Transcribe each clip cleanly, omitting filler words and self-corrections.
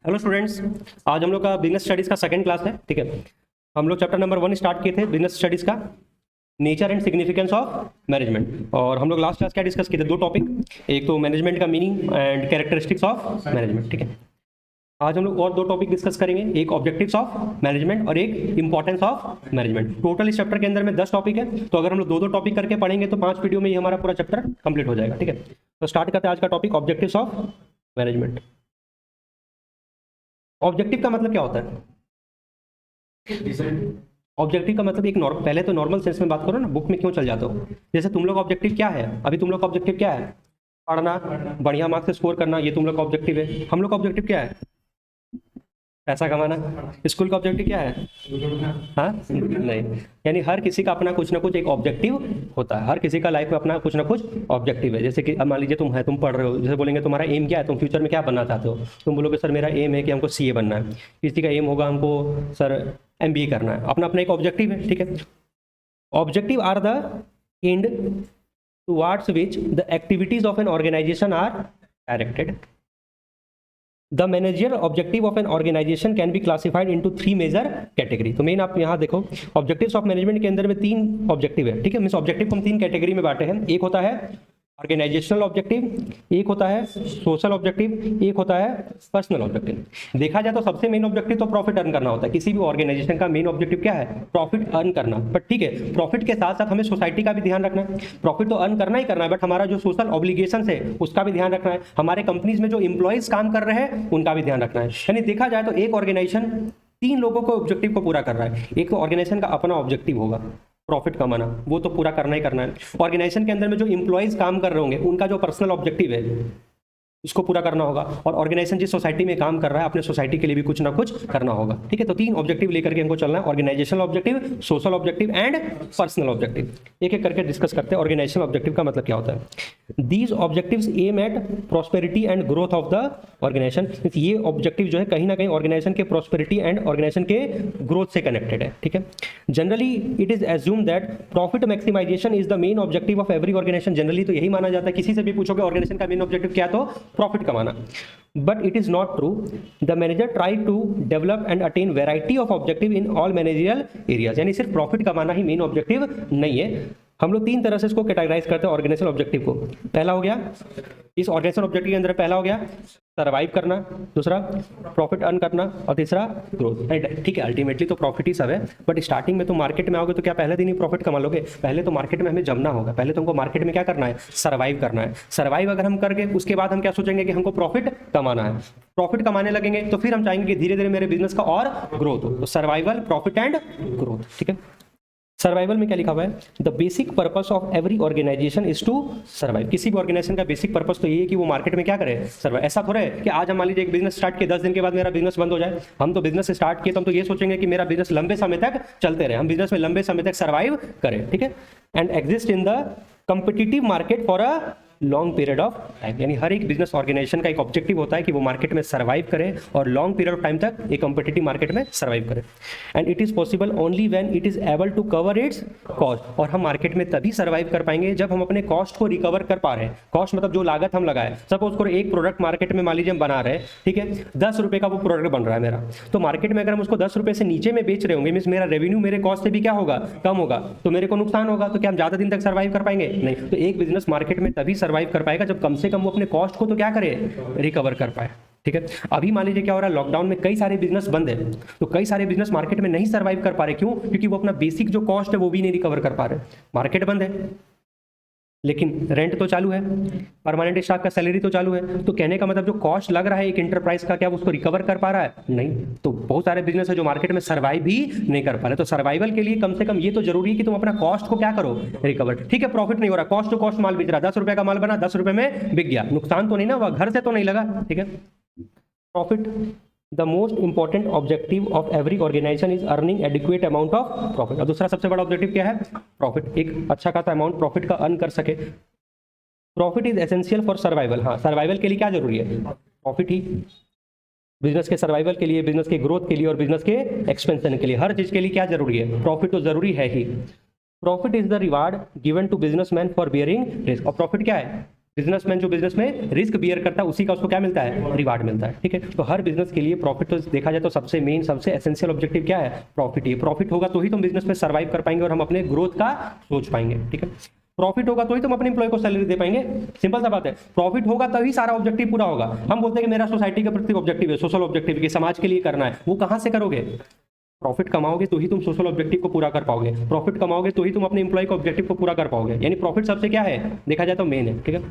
Hello students, आज हम लोग का बिजनेस स्टडीज़ का सेकंड क्लास है। ठीक है, हम लोग चैप्टर नंबर 1 स्टार्ट किए थे बिजनेस स्टडीज़ का, nature and significance of management. और हम लोग लास्ट क्लास क्या डिस्कस किए थे? दो टॉपिक, एक तो मैनेजमेंट का meaning and characteristics of management. ठीक है, आज हम लोग और दो टॉपिक डिस्कस करेंगे, एक ऑब्जेक्टिव्स ऑफ मैनेजमेंट और एक इंपॉर्टेंस ऑफ मैनेजमेंट। टोटल इस चैप्टर के अंदर में 10 टॉपिक है, तो अगर हम लोग दो दो टॉपिक करके पढ़ेंगे तो 5 वीडियो में ही हमारा पूरा चैप्टर कंप्लीट हो जाएगा। ठीक है, तो स्टार्ट करते हैं आज का topic, objectives of management. Objective का मतलब क्या होता है? ऑब्जेक्टिव का मतलब एक पहले तो नॉर्मल सेंस में बात करो ना, बुक में क्यों चल जाते हो। जैसे तुम लोग ऑब्जेक्टिव क्या है, अभी तुम लोग का ऑब्जेक्टिव क्या है? पढ़ना, बढ़िया मार्क्स से स्कोर करना, ये तुम लोग का ऑब्जेक्टिव है। हम लोग का ऑब्जेक्टिव क्या है? पैसा कमाना। स्कूल का ऑब्जेक्टिव क्या है? हाँ नहीं, यानी हर किसी का अपना कुछ ना कुछ एक ऑब्जेक्टिव होता है। हर किसी का लाइफ में अपना कुछ ना कुछ ऑब्जेक्टिव है। जैसे कि अब मान लीजिए तुम पढ़ रहे हो, जैसे बोलेंगे तुम्हारा एम क्या है, तुम फ्यूचर में क्या बनना चाहते हो, तुम बोलोगे सर मेरा एम है कि हमको सीए बनना है। किसी का एम होगा हमको सर एमबीए करना है। अपना अपना एक ऑब्जेक्टिव है। ठीक है, objective are the end towards which the activities of an organisation are directed. The managerial objective of an organization can be classified into 3 major category। तो मेन आप यहाँ देखो, ऑब्जेक्टिव्स ऑफ मैनेजमेंट के अंदर में 3 ऑब्जेक्टिव है। ठीक है, मीन्स ऑब्जेक्टिव को हम 3 कैटेगरी में बांटे हैं। एक होता है ऑर्गेनाइजेशनल ऑब्जेक्टिव, एक होता है सोशल ऑब्जेक्टिव, एक होता है पर्सनल ऑब्जेक्टिव। देखा जाए तो सबसे मेन ऑब्जेक्टिव तो प्रॉफिट अर्न करना होता है। किसी भी ऑर्गेनाइजेशन का मेन ऑब्जेक्टिव क्या है? प्रॉफिट अर्न करना। बट ठीक है, प्रॉफिट के साथ साथ हमें सोसाइटी का भी ध्यान रखना है। प्रॉफिट तो अर्न करना ही करना है, बट हमारा जो सोशल ऑब्लिगेशन है उसका भी ध्यान रखना है। हमारे कंपनीज में जो इंप्लॉइज काम कर रहे हैं उनका भी ध्यान रखना है। यानी देखा जाए तो एक ऑर्गेनाइजेशन 3 लोगों को ऑब्जेक्टिव को पूरा कर रहा है। एक तो ऑर्गेनाइजेशन का अपना ऑब्जेक्टिव होगा प्रॉफिट कमाना, वो तो पूरा करना ही करना है। ऑर्गेनाइजेशन के अंदर में जो इंप्लॉइज काम कर रहे होंगे उनका जो पर्सनल ऑब्जेक्टिव है उसको पूरा करना होगा। और ऑर्गेनाइजेशन जिस सोसाइटी में काम कर रहा है अपने सोसाइटी के लिए भी कुछ ना कुछ करना होगा। ठीक है, तो 3 ऑब्जेक्टिव लेकर के हमको चलना है, organisational objective, social objective and personal objective. एक एक करके डिस्कस करते हैं। ऑर्गेनाइजेशनल ऑब्जेक्टिव का मतलब क्या होता है? These objectives aim at prosperity and growth of the organisation. ये ऑब्जेक्टिव जो है कहीं ना कहीं ऑर्गेनाइजेशन के प्रॉस्पेरिटी एंड ऑर्गेनाइजेशन के ग्रोथ से कनेक्टेड है। ठीक है, generally it is assume that profit maximisation is the main objective of every organisation. Generally तो यही माना जाता है, किसी से भी पूछोगे ऑर्गेनाइजेशन का मेन ऑब्जेक्टिव क्या, तो प्रॉफिट कमाना। But it is not true. The manager try to develop and attain variety of objective in all managerial areas. यानी सिर्फ प्रॉफिट कमाना ही मेन ऑब्जेक्टिव नहीं है। हम लोग 3 तरह से इसको कैटेगराइज करते हैं ऑर्गेनाइजेशनल ऑब्जेक्टिव को। पहला हो गया, इस ऑर्गेनाइजेशनल ऑब्जेक्टिव के अंदर पहला हो गया सर्वाइव करना, दूसरा प्रॉफिट अर्न करना और तीसरा ग्रोथ। ठीक है, अल्टीमेटली तो प्रॉफिट ही सब है, बट स्टार्टिंग में तुम मार्केट में आओगे तो क्या पहले दिन ही प्रॉफिट कमा लोगे? पहले तो मार्केट में हमें जमना होगा। पहले तुमको मार्केट में क्या करना है? सर्वाइव करना है। सर्वाइव अगर हम करके उसके बाद हम क्या सोचेंगे कि हमको प्रॉफिट कमाना है। प्रॉफिट कमाने लगेंगे तो फिर हम चाहेंगे कि धीरे धीरे मेरे बिजनेस का और ग्रोथ हो। तो सर्वाइवल, प्रॉफिट एंड ग्रोथ। ठीक है, सर्वाइवल में क्या लिखा हुआ है? The basic purpose of every organisation is to survive. किसी भी ऑर्गेनाइजेशन का बेसिक पर्पस तो ये है कि वो मार्केट में क्या करे? सर्वाइव। ऐसा थोड़ा है कि आज हम मान लीजिए एक बिजनेस स्टार्ट किए, 10 दिन के बाद मेरा बिजनेस बंद हो जाए। हम तो बिजनेस स्टार्ट किए तो हम तो ये सोचेंगे कि मेरा बिजनेस लंबे समय तक चलते रहे, हम बिजनेस में लंबे समय तक सर्वाइव करें। ठीक है, and exist in the competitive market for a long period of time. यानी हर एक बिजनेस ऑर्गेनाइजेशन का एक ऑब्जेक्टिव होता है कि वो मार्केट में सर्वाइव करे और लॉन्ग पीरियड ऑफ टाइम तक एक कॉम्पिटिटिव मार्केट में सर्वाइव करे। And it is possible only when it is able to cover its cost. और हम मार्केट में तभी सर्वाइव कर पाएंगे जब हम अपने कॉस्ट को रिकवर कर पा रहे हैं। कॉस्ट मतलब जो लागत हम लगाए। सपोज करो एक प्रोडक्ट मार्केट में मान लीजिए हम बना रहे हैं, ठीक है, 10 रुपए का वो प्रोडक्ट बन रहा है मेरा, तो मार्केट में अगर हम उसको 10 रुपए से नीचे में बेच रहे होंगे, मीन्स मेरा रेवेन्यू मेरे कॉस्ट से भी क्या होगा? कम होगा, तो मेरे को नुकसान होगा। तो क्या हम ज्यादा दिन तक सर्वाइव कर पाएंगे? नहीं। तो एक बिजनेस मार्केट में तभी सर्वाइव कर पाएगा जब कम से कम वो अपने कॉस्ट को तो क्या करे? रिकवर कर पाए। ठीक है, अभी मान लीजिए क्या हो रहा है, लॉकडाउन में कई सारे बिजनेस बंद है, तो कई सारे बिजनेस मार्केट में नहीं सर्वाइव कर पा रहे। क्यों? क्योंकि वो अपना बेसिक जो कॉस्ट है वो भी नहीं रिकवर कर पा रहे। मार्केट बंद है लेकिन रेंट तो चालू है, परमानेंट स्टाफ का सैलरी तो चालू है। तो कहने का मतलब जो कॉस्ट लग रहा है एक इंटरप्राइज का, क्या उसको रिकवर कर पा रहा है? नहीं। तो बहुत सारे बिजनेस है जो मार्केट में सर्वाइव भी नहीं कर पा रहे। तो सर्वाइवल के लिए कम से कम ये तो जरूरी है कि तुम अपना कॉस्ट को क्या करो? रिकवर। ठीक है, प्रॉफिट नहीं हो रहा, कॉस्ट टू कॉस्ट माल बिक रहा, 10 रुपए का माल बना, 10 रुपए में बिक गया, नुकसान तो नहीं ना हुआ, घर से तो नहीं लगा। ठीक है, profit the most important objective of every organisation is earning adequate amount of profit. और दूसरा सबसे बड़ा ऑब्जेक्टिव क्या है? प्रॉफिट। एक अच्छा खासा अमाउंट प्रॉफिट का अर्न कर सके। Profit is essential for survival. हाँ, सर्वाइवल के लिए क्या जरूरी है? प्रॉफिट ही। बिजनेस के सर्वाइवल के लिए, बिजनेस के ग्रोथ के लिए और बिजनेस के एक्सपेंशन के लिए, हर चीज के लिए क्या जरूरी है? प्रॉफिट तो जरूरी है ही। Profit is the reward given to businessman for bearing risk. और प्रॉफिट क्या है? बिजनेसमैन जो बिजनेस में रिस्क बियर करता है उसी का उसको क्या मिलता है, रिवार्ड मिलता है। ठीक है, तो हर बिजनेस के लिए प्रॉफिट तो देखा जाए तो सबसे मेन सबसे एसेंशियल ऑब्जेक्टिव क्या है, प्रॉफिट ही। प्रॉफिट होगा तो ही तुम बिजनेस में सर्वाइव कर पाएंगे और हम अपने ग्रोथ का सोच पाएंगे। ठीक है, प्रॉफिट होगा तो ही तुम अपने एम्प्लॉय को सैलरी दे पाएंगे, सिंपल सा बात है। प्रॉफिट होगा तभी सारा ऑब्जेक्टिव पूरा होगा। हम बोलते हैं कि मेरा सोसाइटी के प्रति ऑब्जेक्टिव है, सोशल ऑब्जेक्टिव की समाज के लिए करना है, वो कहां से करोगे, प्रॉफिट कमाओगे तो ही तुम सोशल ऑब्जेक्टिव को पूरा कर पाओगे, प्रॉफिट कमाओगे तो ही तुम अपने एम्प्लॉय के ऑब्जेक्टिव को पूरा कर पाओगे। यानी प्रॉफिट सबसे क्या है, देखा जाए तो मेन है। ठीक है,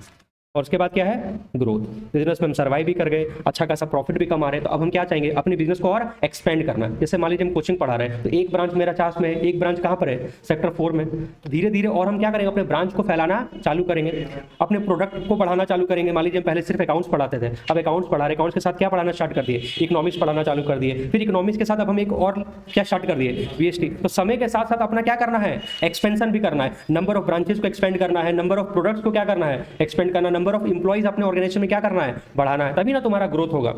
और उसके बाद क्या है, ग्रोथ। बिजनेस में हम सर्वाइव भी कर गए, अच्छा खासा प्रॉफिट भी कमा रहे हैं, तो अब हम क्या चाहेंगे, अपने बिजनेस को और एक्सपेंड करना है। जैसे मान लीजिए हम कोचिंग पढ़ा रहे हैं, तो एक ब्रांच मेरा चास में है, एक ब्रांच कहाँ पर है, सेक्टर 4 में। धीरे धीरे और हम क्या करेंगे, अपने ब्रांच को फैलाना चालू करेंगे, अपने प्रोडक्ट को बढ़ाना चालू करेंगे। मान लीजिए हम पहले सिर्फ अकाउंट्स पढ़ाते थे, अब अकाउंट्स पढ़ा रहे, अकाउंट्स के साथ क्या पढ़ाना स्टार्ट कर दिए, इकोनॉमिक्स पढ़ाना चालू कर दिए, फिर इकोनॉमिक्स के साथ अब हम एक और क्या स्टार्ट कर दिए, बीएसटी। तो समय के साथ साथ अपना क्या करना है, एक्सपेंशन भी करना है, नंबर ऑफ ब्रांचेस को एक्सपेंड करना है, नंबर ऑफ प्रोडक्ट्स को क्या करना है, एक्सपेंड करना, नंबर ऑफ इंप्लॉइज अपने ऑर्गेनाइजेशन में क्या करना है, बढ़ाना है, तभी ना तुम्हारा ग्रोथ होगा।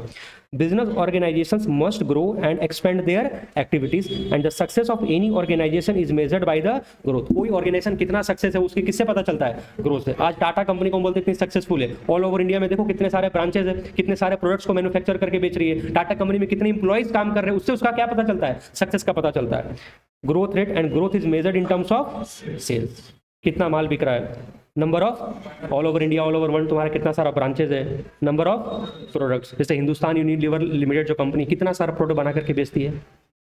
Business organisations must grow and expand their activities and the success of any organisation is measured by the growth. कोई ऑर्गेनाइजेशन कितना सक्सेस है उसकी किससे पता चलता है, ग्रोथ से। आज टाटा कंपनी को बोलते हैं इतनी सक्सेसफुल है, ऑल ओवर इंडिया में देखो कितने सारे ब्रांचेस है, कितने सारे प्रोडक्ट्स को मैन्युफैक्चर करके बेच रही है, टाटा कंपनी में कितने इंप्लॉइज काम कर रहे हैं, उससे उसका क्या पता चलता है, सक्सेस का पता चलता है। Growth rate and growth is measured in terms of sales, कितना माल बिक रहा है, number of all over India all over world तुम्हारा कितना सारा ब्रांचेज है, नंबर ऑफ प्रोडक्ट्स। जैसे हिंदुस्तान यूनिलीवर लिमिटेड जो कंपनी कितना सारा प्रोडक्ट बना करके बेचती है,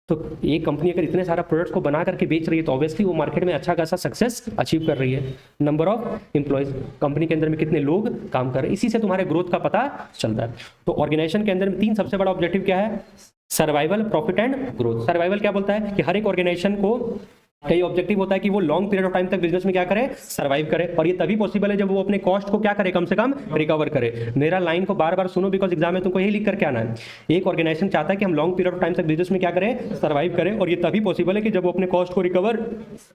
तो एक कंपनी अगर इतने सारा प्रोडक्ट्स को बना करके बेच रही है तो ऑब्वियसली वो मार्केट में अच्छा खासा सक्सेस अचीव कर रही है। नंबर ऑफ एम्प्लॉयज, कंपनी के अंदर में कितने लोग काम कर रहे हैं, इसी से तुम्हारे ग्रोथ का पता चलता है। तो ऑर्गेनाइजेशन के अंदर में 3 सबसे बड़ा ऑब्जेक्टिव क्या है, survival, profit and growth. Survival क्या बोलता है कि हर एक ऑर्गेनाइजेशन को कई ऑब्जेक्टिव होता है कि वो लॉन्ग पीरियड ऑफ टाइम तक बिजनेस में क्या करे, सर्वाइव करे, और ये तभी पॉसिबल है जब वो अपने कॉस्ट को क्या करे, कम से कम रिकवर करे। मेरा लाइन को बार बार सुनो, बिकॉज एग्जाम में तुमको यही लिख करके आना है। एक ऑर्गेनाइजेशन चाहता है कि हम लॉन्ग पीरियड ऑफ टाइम तक बिजनेस में क्या करें, सर्वाइव करें, और ये तभी पॉसिबल है कि जब वो अपने कॉस्ट को रिकवर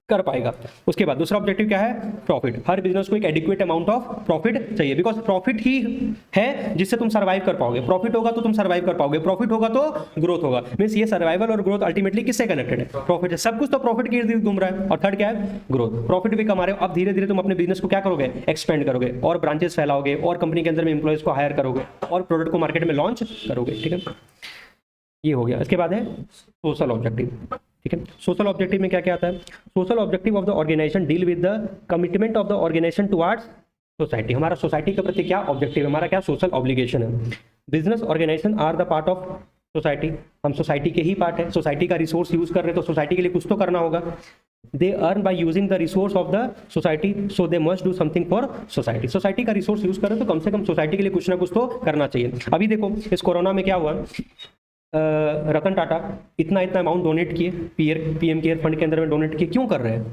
कर पाएगा। उसके बाद दूसरा ऑब्जेक्टिव क्या है, प्रॉफिट। हर बिजनेस को एक एडिक्वेट अमाउंट ऑफ प्रॉफिट चाहिए, बिकॉज प्रॉफिट ही है जिससे तुम सर्वाइव कर पाओगे। प्रॉफिट होगा तो तुम सर्वाइव कर पाओगे, प्रॉफिट होगा तो ग्रोथ होगा। मींस ये सर्वाइवल और ग्रोथ अल्टीमेटली किससे कनेक्टेड है, प्रॉफिट है। सब कुछ तो प्रॉफिट के इर्द गिर्द घूम रहा है। और क्या है, ग्रोथ। प्रॉफिट भी कमा रहे हो, अब धीरे धीरे तुम अपने बिजनेस को क्या करोगे, एक्सपेंड करोगे, और ब्रांचेस फैलाओगे, और कंपनी के अंदर में एम्प्लॉयज को हायर करोगे, और प्रोडक्ट को मार्केट में लॉन्च करोगे। ठीक है, ये हो गया। इसके बाद है सोशल ऑब्जेक्टिव। ठीक है, सोशल ऑब्जेक्टिव में क्या क्या आता है, social objective of the organisation deal with the commitment of the organisation towards society. हमारा सोसाइटी के प्रति क्या ऑब्जेक्टिव है, हमारा क्या सोशल ऑब्लिगेशन है। Business organisation are the part of society, हम सोसाइटी के ही पार्ट है, सोसाइटी का रिसोर्स यूज कर रहे हैं तो सोसाइटी के लिए कुछ तो करना होगा। They earn by using the resource of the society, so they must do something for society. Society का रिसोर्स यूज करें तो कम से कम सोसाइटी के लिए कुछ ना कुछ तो करना चाहिए। अभी देखो इस कोरोना में क्या हुआ, रतन टाटा इतना अमाउंट डोनेट किए, पीएम केयर फंड के अंदर में डोनेट किए, क्यों कर रहे हैं,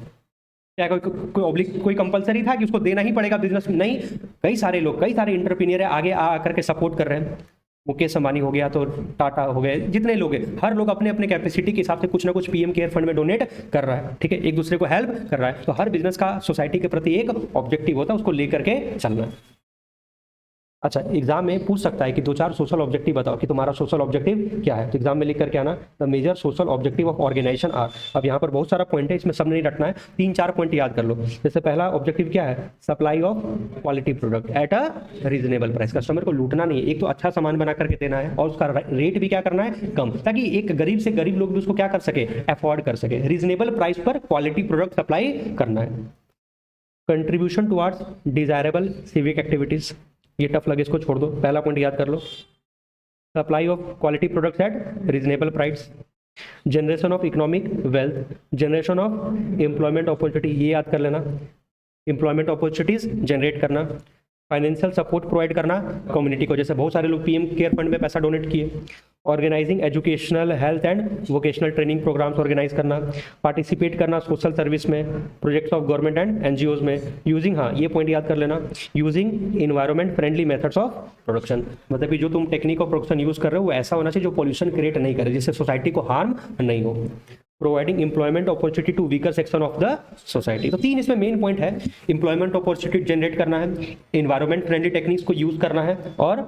क्या कोई कंपलसरी था कि उसको देना ही पड़ेगा बिजनेस? नहीं, कई सारे लोग, कई सारे इंटरप्रीनियर आगे आ करके सपोर्ट कर रहे हैं। मुकेश अंबानी हो गया तो टाटा हो गए, जितने लोग हैं, हर लोग अपने अपने कैपेसिटी के हिसाब से कुछ ना कुछ पीएम केयर फंड में डोनेट कर रहा है। ठीक है, एक दूसरे को हेल्प कर रहा है। तो हर बिजनेस का सोसाइटी के प्रति एक ऑब्जेक्टिव होता है, उसको लेकर के चलना है। अच्छा, एग्जाम में पूछ सकता है कि 2-4 सोशल ऑब्जेक्टिव बताओ कि तुम्हारा सोशल ऑब्जेक्टिव क्या है, तो एग्जाम में लिख करके आना the major social objective of organisation are. अब यहाँ पर बहुत सारा पॉइंट है, इसमें सब नहीं रटना है, 3-4 पॉइंट याद कर लो। जैसे पहला ऑब्जेक्टिव क्या है, supply of quality product at a reasonable price. Customer को लूटना नहीं है, एक तो अच्छा सामान बना करके देना है, और उसका रेट भी क्या करना है, कम, ताकि एक गरीब से गरीब लोग भी उसको क्या कर सके, अफोर्ड कर सके। रीजनेबल प्राइस पर क्वालिटी प्रोडक्ट सप्लाई करना है। Contribution towards desirable civic activities, ये टफ लगे, इसको छोड़ दो, पहला पॉइंट याद कर लो। Supply of quality products at reasonable price, generation of economic wealth, generation of employment opportunity, ये याद कर लेना, एम्प्लॉयमेंट अपॉर्चुनिटीज जनरेट करना, फाइनेंशियल सपोर्ट प्रोवाइड करना कम्युनिटी को, जैसे बहुत सारे लोग पीएम केयर फंड में पैसा डोनेट किए। Organising educational, health and vocational training programmes organise करना, पार्टिसिपेट करना सोशल सर्विस में, projects of government and NGOs में, यूजिंग, हाँ ये पॉइंट याद कर लेना, using environment friendly methods of production, मतलब कि जो तुम टेक्निक ऑफ प्रोडक्शन यूज कर रहे हो वो ऐसा होना चाहिए जो पॉल्यूशन क्रिएट नहीं करे, जिससे सोसाइटी को हार्म नहीं हो। Providing employment opportunity to weaker section of the society. तो 3 इसमें मेन पॉइंट है, एम्प्लॉयमेंट अपॉर्चुनिटी जनरेट करना है, एनवायरमेंट फ्रेंडली टेक्निक्स को यूज करना है, और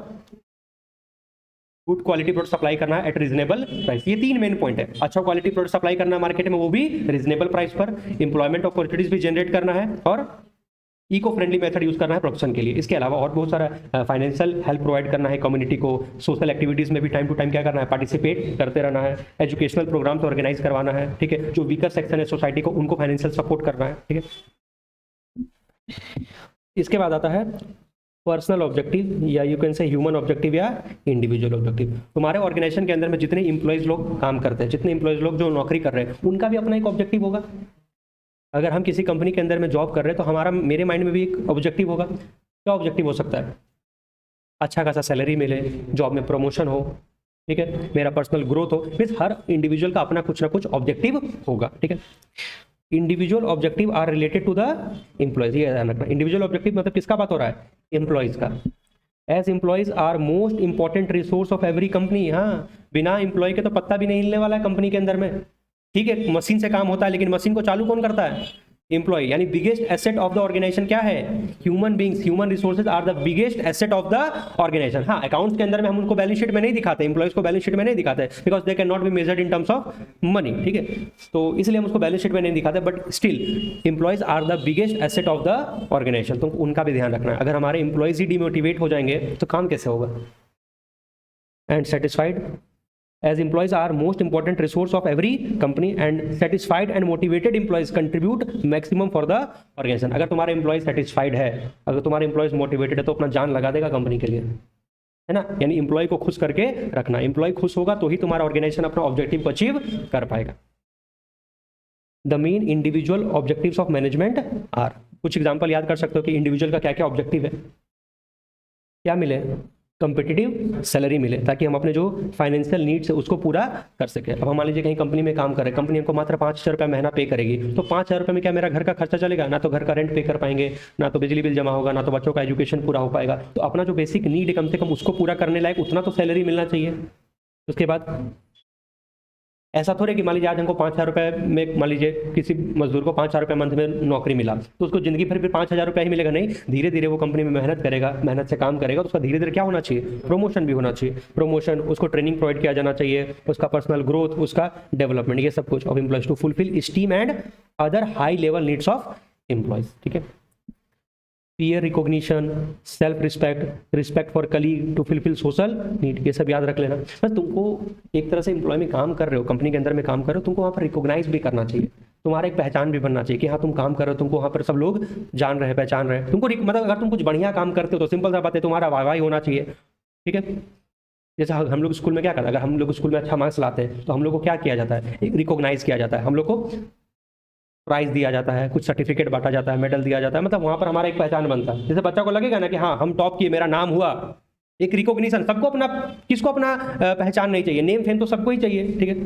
गुड क्वालिटी प्रोडक्ट सप्लाई करना है एट रीजनेबल प्राइस। ये 3 मेन पॉइंट है। अच्छा क्वालिटी प्रोडक्ट सप्लाई करना है मार्केट में, वो भी रीजनेबल प्राइस पर, एम्प्लॉयमेंट अपॉर्चुनिटीज भी जनरेट करना है, और इको फ्रेंडली मेथड यूज़ करना है प्रोफेशन के लिए। इसके अलावा और बहुत सारा फाइनेंशियल हेल्प प्रोवाइड करना है कम्युनिटी को, सोशल एक्टिविटीज़ में भी टाइम टू टाइम क्या करना है, पार्टिसिपेट करते रहना है, एजुकेशनल प्रोग्राम्स ऑर्गेनाइज करवाना है, ठीक है, जो वीकर सेक्शन है सोसाइटी को उनको फाइनेंशियल सपोर्ट करना है, ठीक है। इसके बाद आता है पर्सनल ऑब्जेक्टिव या you can say human objective या इंडिविजुअल ऑब्जेक्टिव। तुम्हारे ऑर्गेनाइजेशन के अंदर में जितने इंप्लॉयज लोग काम करते हैं, जितने इंप्लॉयज लोग जो नौकरी कर रहे हैं, उनका भी अपना एक ऑब्जेक्टिव होगा। अगर हम किसी कंपनी के अंदर में जॉब कर रहे हैं तो हमारा, मेरे माइंड में भी एक ऑब्जेक्टिव होगा। क्या ऑब्जेक्टिव हो सकता है? अच्छा खासा सैलरी मिले, जॉब में प्रमोशन हो, ठीक है, मेरा पर्सनल ग्रोथ हो। मीन्स हर इंडिविजुअल का अपना कुछ ना कुछ ऑब्जेक्टिव होगा, ठीक है। Individual objective are related to the employees, ये ध्यान रखना। इंडिविजुअल ऑब्जेक्टिव मतलब किसका बात हो रहा है? एम्प्लॉयज का। As employees are most important resource of every company. हाँ, बिना एम्प्लॉय के तो पत्ता भी नहीं हिलने वाला है कंपनी के अंदर में, ठीक है। मशीन से काम होता है लेकिन मशीन को चालू कौन करता है? एम्प्लॉय। यानी biggest asset of the organisation क्या है? Human beings. Human resources are the biggest asset of the organisation. हाँ, अकाउंट्स के अंदर में हम उनको बैलेंस शीट में नहीं दिखाते, एम्प्लॉयज को बैलेंस शीट में नहीं दिखाते, because they can not be measured in terms of money, ठीक है। तो इसलिए हम उसको बैलेंस शीट में नहीं दिखाते, but still employees are the biggest asset of the organisation. तो उनका भी ध्यान रखना है। अगर हमारे एम्प्लॉयज ही डिमोटिवेट हो जाएंगे तो काम कैसे होगा? And satisfied, as employees are most important resource of every company and satisfied and motivated employees contribute maximum for the organization। अगर तुम्हारे employees satisfied है, अगर तुम्हारे employees motivated है तो अपना जान लगा देगा कंपनी के लिए, है ना। यानी एम्प्लॉय को खुश करके रखना। एम्प्लॉय खुश होगा तो ही तुम्हारा ऑर्गेनाइजेशन अपना ऑब्जेक्टिव को अचीव कर पाएगा। The main individual objectives of management are, कुछ एग्जांपल याद कर सकते हो कि इंडिविजुअल का क्या क्या ऑब्जेक्टिव है। क्या मिले? कंपिटिटिव सैलरी मिले, ताकि हम अपने जो फाइनेंशियल नीड्स है उसको पूरा कर सके। अब हम मान लीजिए कहीं कंपनी में काम कर रहे हैं, कंपनी हमको मात्र 5,000 रुपये महीना पे करेगी, तो 5,000 रुपये में क्या मेरा घर का खर्चा चलेगा? ना तो घर का रेंट पे कर पाएंगे, ना तो बिजली बिल जमा होगा, ना तो बच्चों का एजुकेशन पूरा हो पाएगा। तो अपना जो बेसिक नीड है कम से कम उसको पूरा करने लायक उतना तो सैलरी मिलना चाहिए। उसके बाद ऐसा थोड़े कि मान लीजिए आज हमको 5,000 रुपये में, मान लीजिए किसी मजदूर को 5,000 रुपये मंथ में नौकरी मिला तो उसको जिंदगी भर फिर 5,000 रुपये ही मिलेगा? नहीं, धीरे धीरे वो कंपनी में मेहनत करेगा, मेहनत से काम करेगा तो उसका धीरे धीरे क्या होना चाहिए? प्रमोशन भी होना चाहिए। प्रमोशन, उसको ट्रेनिंग प्रोवाइड किया जाना चाहिए, उसका पर्सनल ग्रोथ, उसका डेवलपमेंट, ये सब कुछ of employees to fulfil esteem and other high level needs of employees, ठीक है। Peer recognition, self respect, respect for colleague to fulfil social need, ये सब याद रख लेना। बस तुमको एक तरह से एम्प्लॉय में काम कर रहे हो, कंपनी के अंदर में काम कर रहे हो, तुमको वहाँ पर रिकॉग्नाइज भी करना चाहिए। तुम्हारा एक पहचान भी बनना चाहिए कि हाँ तुम काम कर रहे हो, तुमको वहाँ पर सब लोग जान रहे हैं, पहचान रहे हैं तुमको। मतलब अगर तुम कुछ बढ़िया काम करते हो तो सिंपल सा बात है तुम्हारा वाहवाही होना चाहिए, ठीक है। जैसे हम लोग स्कूल में क्या करते हैं, अगर हम लोग स्कूल में अच्छा मार्क्स लाते हैं तो हम लोग को क्या किया जाता है? रिकॉग्नाइज किया जाता है, हम लोग को प्राइज दिया जाता है, कुछ सर्टिफिकेट बांटा जाता है, मेडल दिया जाता है। मतलब वहाँ पर हमारा एक पहचान बनता है। जैसे बच्चा को लगेगा ना कि हाँ हम टॉप किए, मेरा नाम हुआ, एक रिकॉग्निशन। सबको अपना, किसको अपना पहचान नहीं चाहिए? नेम फेम तो सबको ही चाहिए, ठीक है।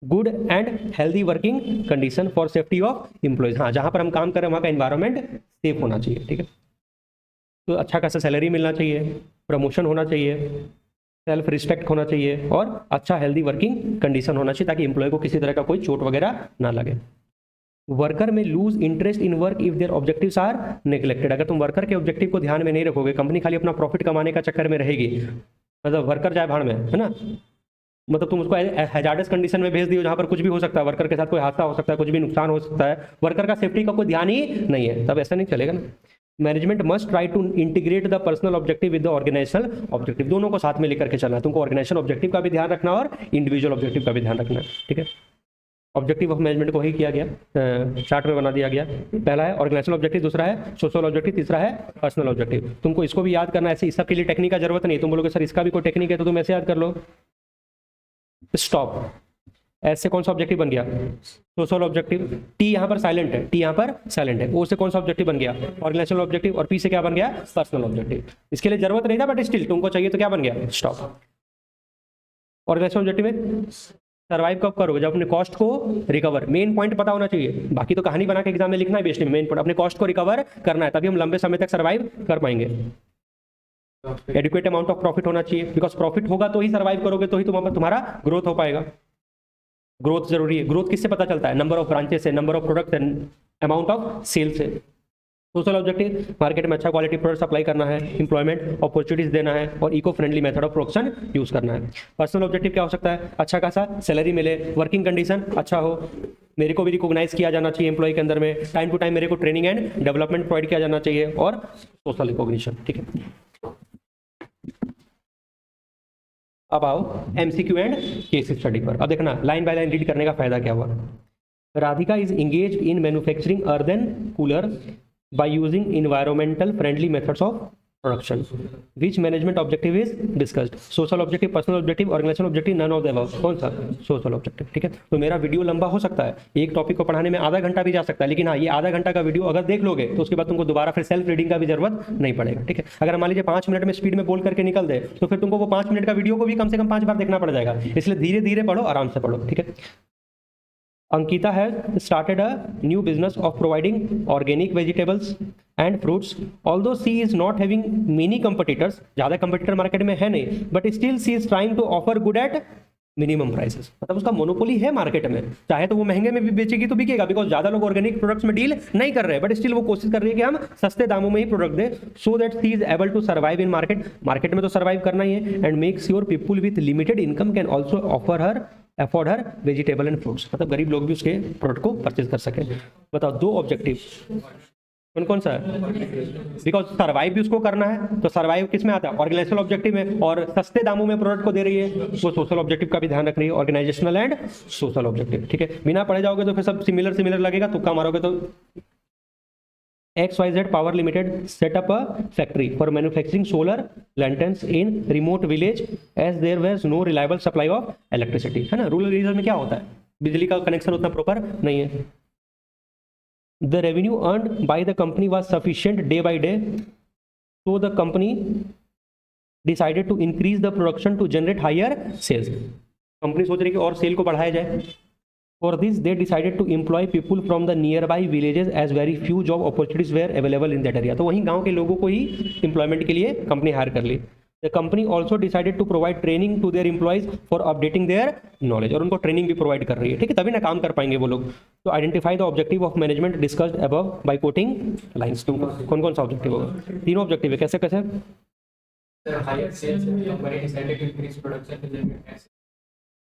Good and healthy working condition for safety of employees. हाँ, जहाँ पर हम काम कर रहे हैं वहाँ का एनवायरनमेंट सेफ होना चाहिए, ठीक है। तो अच्छा खासा सैलरी मिलना चाहिए, प्रमोशन होना चाहिए, सेल्फ रिस्पेक्ट होना चाहिए और अच्छा हेल्दी वर्किंग कंडीशन होना चाहिए ताकि एम्प्लॉय को किसी तरह का कोई चोट वगैरह ना लगे। वर्कर में lose interest in work if their objectives are neglected. अगर तुम वर्कर के ऑब्जेक्टिव को ध्यान में नहीं रखोगे, कंपनी खाली अपना प्रॉफिट कमाने का चक्कर में रहेगी, मतलब वर्कर जाए भाड़ में, है ना। मतलब तुम उसको हैजार्डस कंडीशन में भेज दियो जहाँ पर कुछ भी हो सकता है, वर्कर के साथ कोई हादसा हो सकता है, कुछ भी नुकसान हो सकता है, वर्कर का सेफ्टी का कोई ध्यान ही नहीं है, तब ऐसा नहीं चलेगा ना। Management must try to integrate the personal objective with the organisational objective. दोनों को साथ में लेकर के चलना है तुमको। ऑर्गेनाइजेशन ऑब्जेक्टिव का भी ध्यान रखना और इंडिविजुअल ऑब्जेक्टिव का भी ध्यान रखना है, ठीक है। ऑब्जेक्टिव ऑफ मैनेजमेंट को ही किया गया, चार्ट में बना दिया गया। पहला है ऑर्गेनाइजेशनल ऑब्जेक्टिव, दूसरा है सोशल ऑब्जेक्टिव, तीसरा है पर्सनल ऑब्जेक्टिव। तुमको इसको भी याद करना है। ऐसे इस सब के लिए टेक्निक का जरूरत नहीं। तुम बोलोगे सर इसका भी कोई टेक्निक है तो तुम ऐसे याद कर लो। स्टॉप, ऐसे कौन सा ऑब्जेक्टिव बन गया? Social objective. टी यहाँ पर साइलेंट है, टी यहाँ पर साइलेंट है। ओ से कौन सा ऑब्जेक्टिव बन गया? Organisational objective. और पी से क्या बन गया? Personal objective. इसके लिए जरूरत नहीं था बट स्टिल तुमको चाहिए तो क्या बन गया? स्टॉप। ऑर्गेनाइजेशनल ऑब्जेक्टिव में सर्वाइव कब करोगे? जब अपने कॉस्ट को रिकवर, मेन पॉइंट पता होना चाहिए। बाकी तो कहानी बना के एग्जाम में लिखना है, बेस्ट में मेन पॉइंट अपने कॉस्ट को रिकवर करना है, तभी हम लंबे समय तक सर्वाइव कर पाएंगे। एडिक्वेट अमाउंट ऑफ प्रॉफिट होना चाहिए, बिकॉज प्रॉफिट होगा तो ही सर्वाइव करोगे, तो ही तुम्हारा ग्रोथ हो पाएगा। ग्रोथ जरूरी है। ग्रोथ किससे पता चलता है? नंबर ऑफ ब्रांचेस है, नंबर ऑफ प्रोडक्ट है, अमाउंट ऑफ सेल्स है। सोशल ऑब्जेक्टिव मार्केट में अच्छा क्वालिटी प्रोडक्ट सप्लाई करना है, इंप्लॉयमेंट अपॉर्चुनिटीज देना है और eco friendly method of production use करना है। पर्सनल ऑब्जेक्टिव क्या हो सकता है, अच्छा खासा सैलरी मिले, वर्किंग कंडीशन अच्छा हो, मेरे को भी रिकॉग्नाइज किया जाना चाहिए एम्प्लॉय के अंदर में, टाइम टू टाइम मेरे को ट्रेनिंग एंड डेवलपमेंट प्रोवाइड किया जाना चाहिए और सोशल रिकॉग्निशन। ठीक है, अब आओ एमसीक्यू एंड केस स्टडी पर। अब देखना लाइन बाय लाइन रीड करने का फायदा क्या हुआ। Radhika is engage in manufacturing earthen cooler by using environmental friendly methods of production. Which management objective is discussed? Social objective, personal objective, organizational objective, none of the above. कौन सा? Social objective। ठीक है, तो मेरा वीडियो लंबा हो सकता है, एक टॉपिक को पढ़ाने में आधा घंटा भी जा सकता है, लेकिन हाँ ये आधा घंटा का वीडियो अगर देख लोगे तो उसके बाद तुमको दोबारा फिर सेल्फ रीडिंग का भी जरूरत नहीं पड़ेगा। ठीक है, अगर मान लीजिए 5 मिनट में स्पीड में बोल करके निकल दे तो फिर तुमको वो 5 मिनट का वीडियो को भी कम से कम 5 बार देखना पड़ जाएगा, इसलिए धीरे धीरे पढ़ो, आराम से पढ़ो। ठीक है, Ankita has started a new business of providing organic vegetables and fruits. Although she is not having many competitors, ज़्यादा competitor market में है नहीं, but still she is trying to offer good at minimum prices. मतलब उसका monopoly है market में, चाहे तो वो महंगे में भी बेचेगी तो बिकेगा, बिकॉज ज़्यादा लोग ऑर्गेनिक प्रोडक्ट्स में डील नहीं कर रहे हैं, बट स्टिल वो कोशिश कर रही है कि हम सस्ते दामों में ही प्रोडक्ट दें, so that she is able to survive in market. Market में तो सर्वाइव करना ही है, and make sure people with limited income can also afford her vegetable and fruits, मतलब गरीब लोग भी उसके प्रोडक्ट को परचेज कर सके। बताओ दो ऑब्जेक्टिव कौन कौन सा है, बिकॉज सर्वाइव भी उसको करना है, तो सर्वाइव किस में आता है, ऑर्गेनाइजेशनल ऑब्जेक्टिव में, और सस्ते दामों में प्रोडक्ट को दे रही है, वो सोशल ऑब्जेक्टिव का भी ध्यान रख रही है, ऑर्गेनाइजेशनल एंड सोशल ऑब्जेक्टिव। ठीक है, बिना पढ़े जाओगे तो फिर सब सिमिलर लगेगा, तुक्का मारोगे तो। XYZ Power Limited set up a factory for manufacturing solar lanterns in remote village as there was no reliable supply of electricity। है ना, रूरल एरिया में क्या होता है, बिजली का कनेक्शन उतना प्रॉपर नहीं है। The revenue earned by the company was sufficient day by day, so the company decided to increase the production to generate higher sales। Company सोच रही है कि और सेल को बढ़ाया जाए। For this, they decided to employ people from the nearby villages as very few job opportunities were available in that area। तो वहीं गांव के लोगों को ही एम्प्लॉयमेंट के लिए कंपनी हायर कर ली। The company also decided to provide training to their employees for updating their knowledge, और उनको ट्रेनिंग भी प्रोवाइड कर रही है। ठीक है, तभी ना काम कर पाएंगे वो लोग। तो identify the objective of management discussed above by quoting lines. तुमको कौन कौन सा ऑब्जेक्टिव होगा, तीनों ऑब्जेक्टिव है, कैसे कैसे? Higher sales company decided to increase production,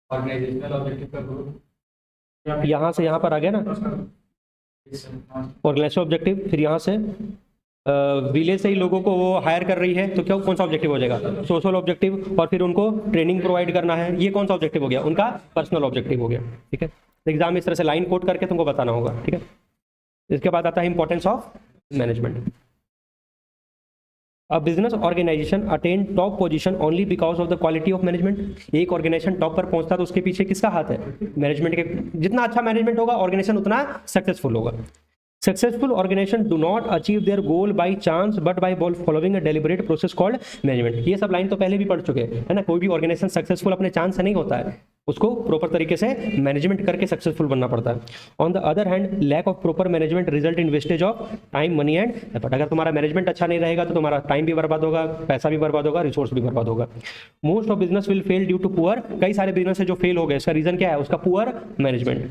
organisational objective का ग्रुप यहाँ से यहाँ पर आ गया ना, ऑर्गेनाइजेशनल ऑब्जेक्टिव, फिर यहाँ से विलेज से ही लोगों को वो हायर कर रही है, तो क्या कौन सा ऑब्जेक्टिव हो जाएगा, सोशल ऑब्जेक्टिव, और फिर उनको ट्रेनिंग प्रोवाइड करना है, ये कौन सा ऑब्जेक्टिव हो गया, उनका पर्सनल ऑब्जेक्टिव हो गया। ठीक है, एग्जाम इस तरह से लाइन कोट करके तुमको बताना होगा। ठीक है, इसके बाद आता है importance of management. A business organization attain top position only because of the quality of management। एक ऑर्गेनाइजेशन टॉप पर पहुंचता तो उसके पीछे किसका हाथ है, मैनेजमेंट के। जितना अच्छा मैनेजमेंट होगा ऑर्गेनाइजेशन उतना सक्सेसफुल होगा। Successful organization do not achieve their goal by chance but by following a deliberate process called management। ये सब लाइन तो पहले भी पढ़ चुके हैं, है ना। कोई भी ऑर्गेनाइजेशन सक्सेसफुल अपने चांस से नहीं होता है, उसको प्रॉपर तरीके से मैनेजमेंट करके सक्सेसफुल बनना पड़ता है। On the other hand lack of proper management result in wastage of time, money and effort. अगर तुम्हारा मैनेजमेंट अच्छा नहीं रहेगा तो तुम्हारा टाइम भी बर्बाद होगा, पैसा भी बर्बाद होगा, रिसोर्स भी बर्बाद होगा। Most of business will fail due to poor, कई सारे बिजनेस है जो फेल हो गए, इसका रीजन क्या है, उसका poor management.